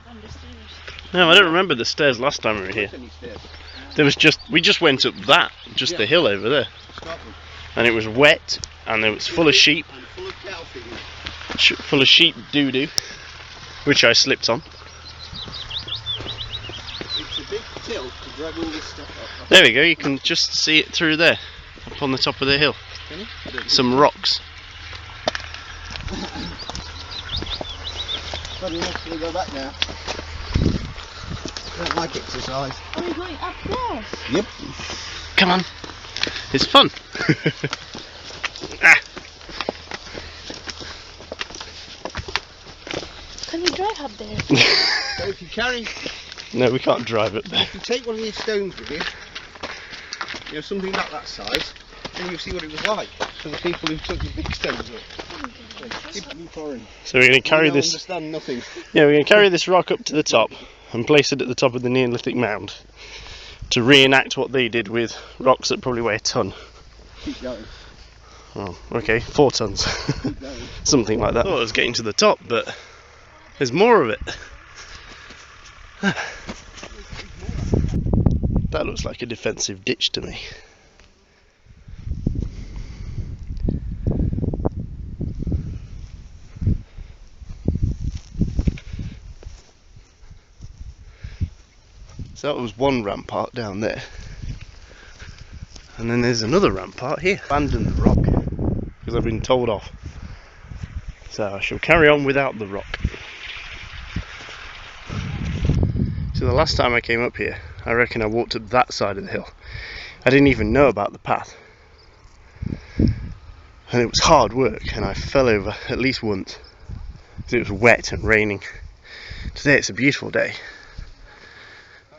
on the stairs. No, I don't remember the stairs last time we were here. There was we just went up the hill over there. And it was wet, and it was full of sheep. Full of sheep doo-doo, which I slipped on. It's a big tilt to drag all this stuff up. There we go, you can just see it through there, up on the top of the hill. Some rocks. Funny enough, we go back now. I don't like exercise. Are we going up there? Yep. Come on, it's fun. Ah. Can you drive up there? So if you carry, No, we can't drive up there. if you take one of these stones with you, you know, something like that size, then you'll see what it was like for the people who took the big stones up. So we're going to carry this. Understand nothing. Yeah, we're going to carry this rock up to the top and place it at the top of the Neolithic mound to reenact what they did with rocks that probably weigh a ton. Keep going. Oh, okay, 4 tons. Keep going. Something like that. I thought I was getting to the top, but there's more of it. That looks like a defensive ditch to me. So that was one rampart down there. And then there's another rampart here. Abandon the rock, because I've been told off. So I shall carry on without the rock. So the last time I came up here, I reckon I walked up that side of the hill. I didn't even know about the path. And it was hard work, and I fell over at least once. Because it was wet and raining. Today it's a beautiful day.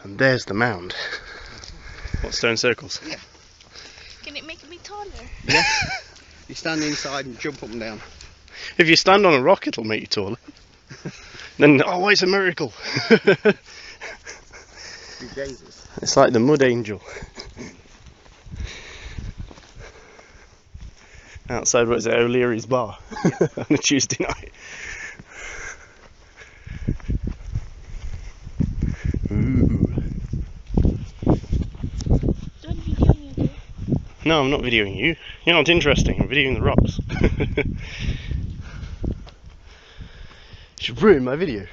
And there's the mound. What, stone circles? Yeah. Can it make me taller? Yeah. You stand inside and jump up and down. If you stand on a rock, it'll make you taller. Then, oh, it's a miracle. Jesus. It's like the mud angel. Outside, what is it, O'Leary's bar on a Tuesday night. Ooh. Don't video me, dude. No, I'm not videoing you. You're not interesting. I'm videoing the rocks. You should ruin my video.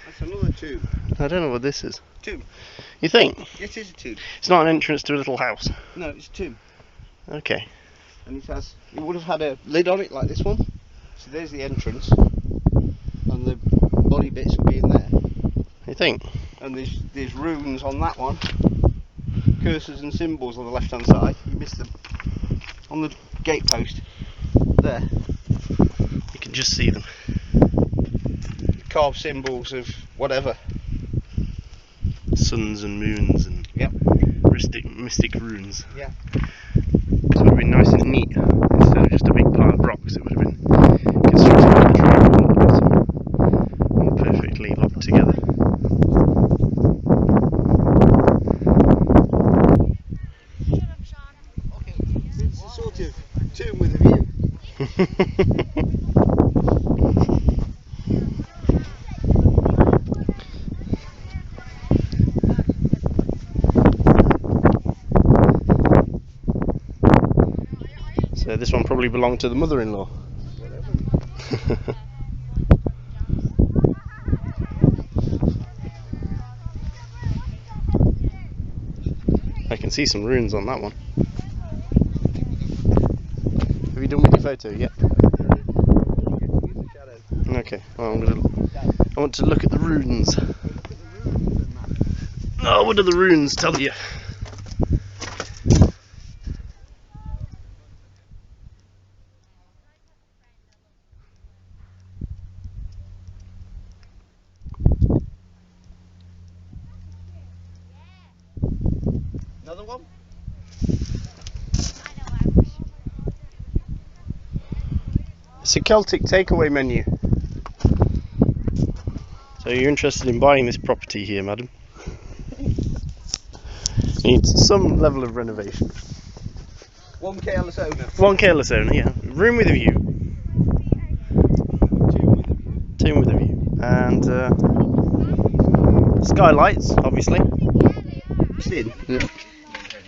That's another tube. I don't know what this is. Tube. You think? It is a tube. It's not an entrance to a little house. No, it's a tube. Okay. And it would have had a lid on it like this one. So there's the entrance. And the body bits will be in there. You think? And there's runes on that one. Cursors and symbols on the left hand side. You missed them. On the gatepost. There. You can just see them. Carved symbols of whatever. Suns and moons and Yep. mystic runes. Yeah. So it would have been nice and neat instead of just a big pile of rocks. It would have been constructed like a triangle, a bit more perfectly locked together. Okay. It's a sort of tomb with a view. So this one probably belonged to the mother-in-law. I can see some runes on that one. Have you done with your photo yet? Okay, well I want to look at the runes. Oh, what do the runes tell you? Another one? It's a Celtic takeaway menu. So you're interested in buying this property here, madam? Needs some level of renovation. One careless owner. One careless owner, yeah. Room with a view. Two with a view. Two with a and skylights, obviously. Yeah.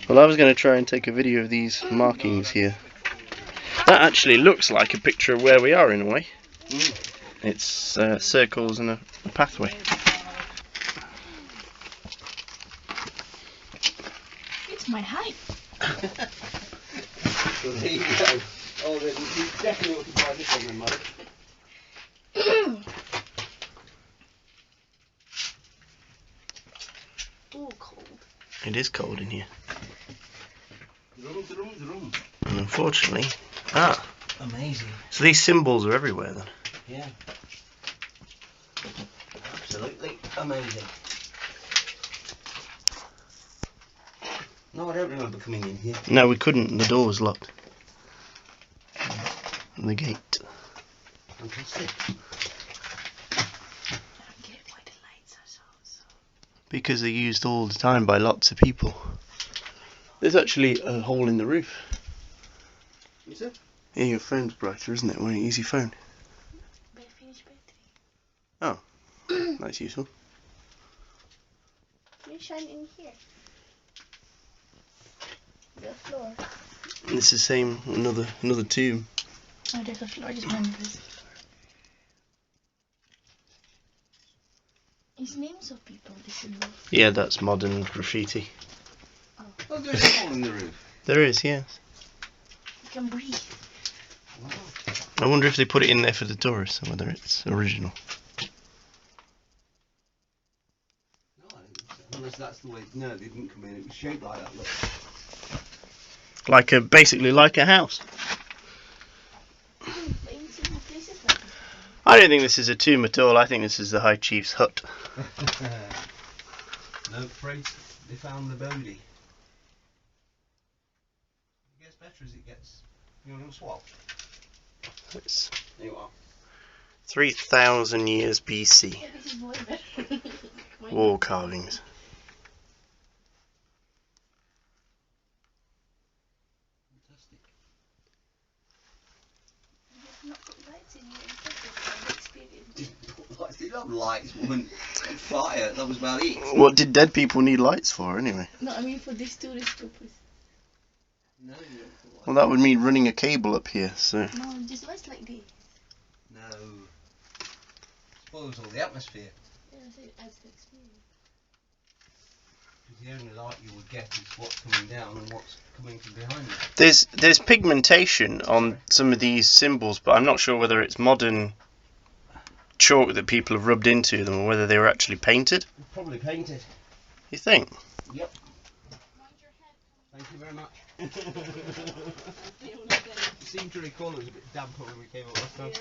Well, I was going to try and take a video of these markings here. That actually looks like a picture of where we are in a way. It's circles and a pathway. It's my height. So there you go. Oh, then you definitely ought to buy this one then, Mike. Oh, cold. It is cold in here. Drum. And unfortunately... Amazing. So these symbols are everywhere then? Yeah. Absolutely amazing. No, I don't remember coming in here. No, we couldn't. The door was locked. And the gate. Fantastic. I don't get why the lights are so. Because they're used all the time by lots of people. There's actually a hole in the roof. Is it? Yeah, your phone's brighter, isn't it? Why don't you use your phone? But I finished battery. Oh, that's useful. Can you shine in here? The floor. It's the same, another tomb. Oh, there's a floor. Just members. It's names of people. This is what. Yeah, that's modern graffiti. Oh, there's a hole in the roof. There is, yes. You can breathe. Wow. I wonder if they put it in there for the tourists or whether it's original. No, I don't think so. Unless that's the way. No, they didn't come in. It was shaped like that. Look. Basically like a house. But in some places like this. I don't think this is a tomb at all. I think this is the High Chief's hut. No, afraid they found the body. It gets better as it gets. You want to swap? It's There you are. 3,000 years BC. Yeah, this is way better. Wall carvings. Fantastic. You have not put lights in here. It's experience. Didn't have lights, woman. Fire. That was about it. What did dead people need lights for anyway? No, I mean for this tourist purpose. No, you don't put lights. Well, that would mean running a cable up here, so... No, just lights like this. No. Spoils all the atmosphere. Yeah, I said as the experience. Because the only light you would get is what's coming down and what's coming from behind you. There's pigmentation on some of these symbols, but I'm not sure whether it's modern chalk that people have rubbed into them or whether they were actually painted. Probably painted. You think? Yep. Thank you very much. You seem to recall it was a bit damper when we came up last time.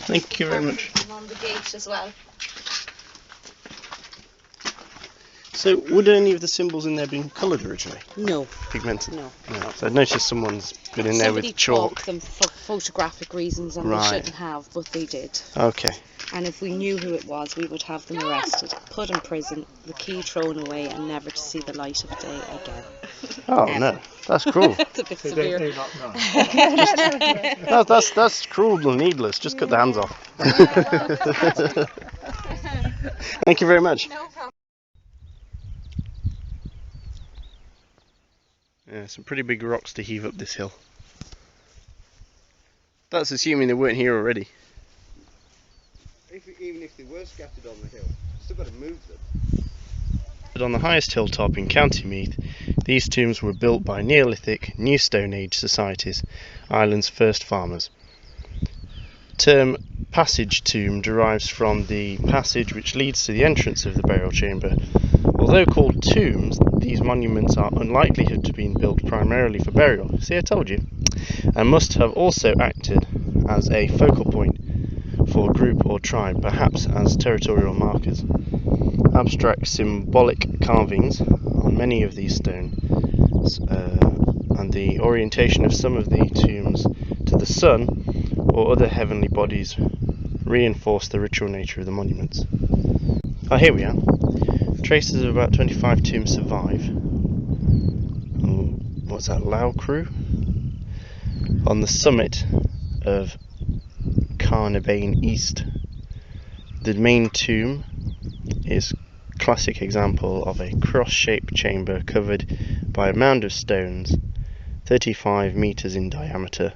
Thank you very much. And on the gate as well. So, would any of the symbols in there been coloured originally? No, Pigmented? no. No. So I've noticed someone's been in there Somebody with chalk. chalked them for photographic reasons and Right. they shouldn't have, but they did. Okay. And if we knew who it was, we would have them arrested, put in prison, the key thrown away, and never to see the light of day again. Oh no, that's cruel. It's a bit severe. That's cruel and needless. Just cut the hands off. Thank you very much. No problem. Yeah, some pretty big rocks to heave up this hill. That's assuming they weren't here already. Even if they were scattered on the hill, still got to move them. But on the highest hilltop in County Meath, these tombs were built by Neolithic, New Stone Age societies, Ireland's first farmers. The term passage tomb derives from the passage which leads to the entrance of the burial chamber. Although called tombs, these monuments are unlikely to have been built primarily for burial, see I told you, and must have also acted as a focal point for a group or tribe, perhaps as territorial markers. Abstract symbolic carvings on many of these stones and the orientation of some of the tombs to the sun or other heavenly bodies reinforce the ritual nature of the monuments. Oh, here we are. Traces of about 25 tombs survive. What's that, Loughcrew? On the summit of Carnarvon East. The main tomb is a classic example of a cross-shaped chamber covered by a mound of stones 35 metres in diameter.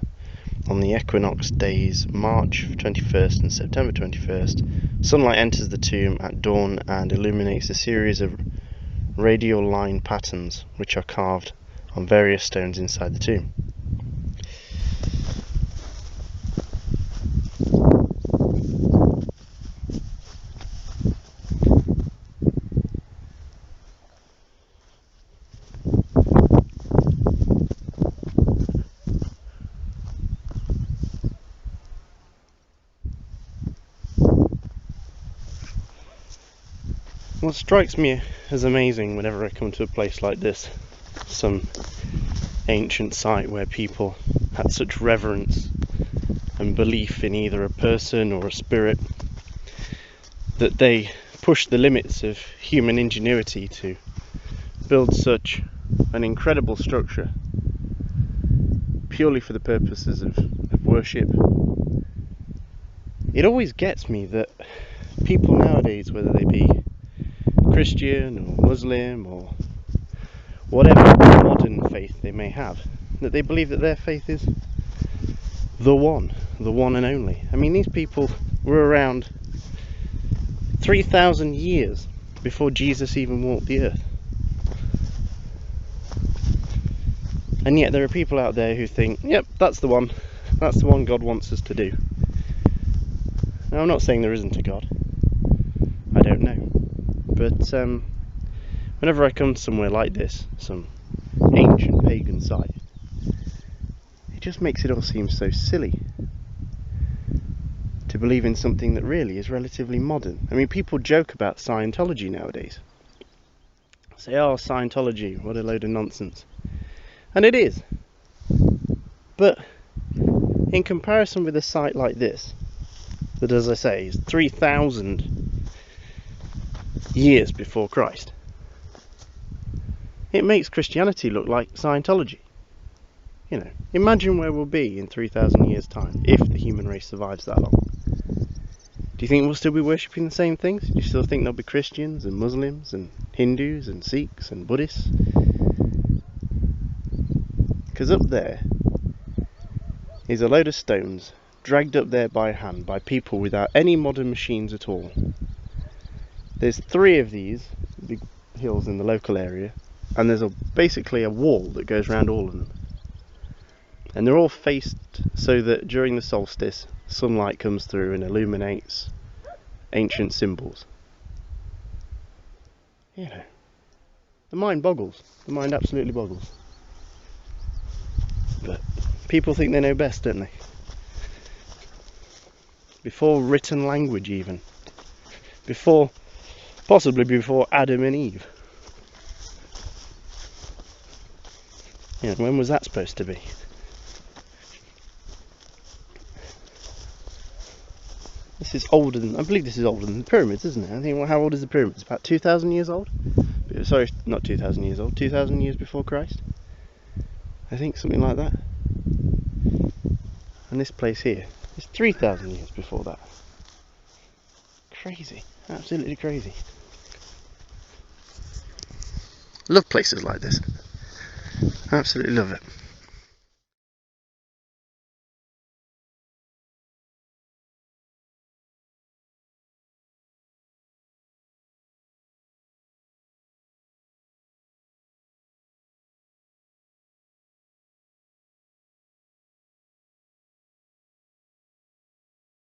On the equinox days March 21st and September 21st, sunlight enters the tomb at dawn and illuminates a series of radial line patterns which are carved on various stones inside the tomb. What strikes me as amazing whenever I come to a place like this, some ancient site where people had such reverence and belief in either a person or a spirit, that they pushed the limits of human ingenuity to build such an incredible structure purely for the purposes of worship. It always gets me that people nowadays, whether they be Christian or Muslim or whatever modern faith they may have, that they believe that their faith is the one and only. I mean, these people were around 3,000 years before Jesus even walked the earth. And yet there are people out there who think, yep, that's the one God wants us to do. Now, I'm not saying there isn't a God. I don't know. But whenever I come somewhere like this, some ancient pagan site, it just makes it all seem so silly to believe in something that really is relatively modern. I mean, people joke about Scientology nowadays. Say, oh, Scientology, what a load of nonsense. And it is. But in comparison with a site like this, that, as I say, is 3,000 years before Christ, it makes Christianity look like Scientology. You know, imagine where we'll be in 3,000 years' time if the human race survives that long. Do you think we'll still be worshipping the same things? Do you still think there'll be Christians and Muslims and Hindus and Sikhs and Buddhists? Because up there is a load of stones dragged up there by hand by people without any modern machines at all. There's 3 of these big hills in the local area, and there's basically a wall that goes around all of them. And they're all faced so that during the solstice, sunlight comes through and illuminates ancient symbols. You know, the mind boggles. The mind absolutely boggles. But people think they know best, don't they? Before written language even. Possibly before Adam and Eve. Yeah, when was that supposed to be? This is older than, I believe this is older than the pyramids, isn't it? I think, well, how old is the pyramids? About 2,000 years old? Sorry, not 2,000 years old, 2,000 years before Christ? I think something like that. And this place here is 3,000 years before that. Crazy, absolutely crazy. Love places like this. Absolutely love it.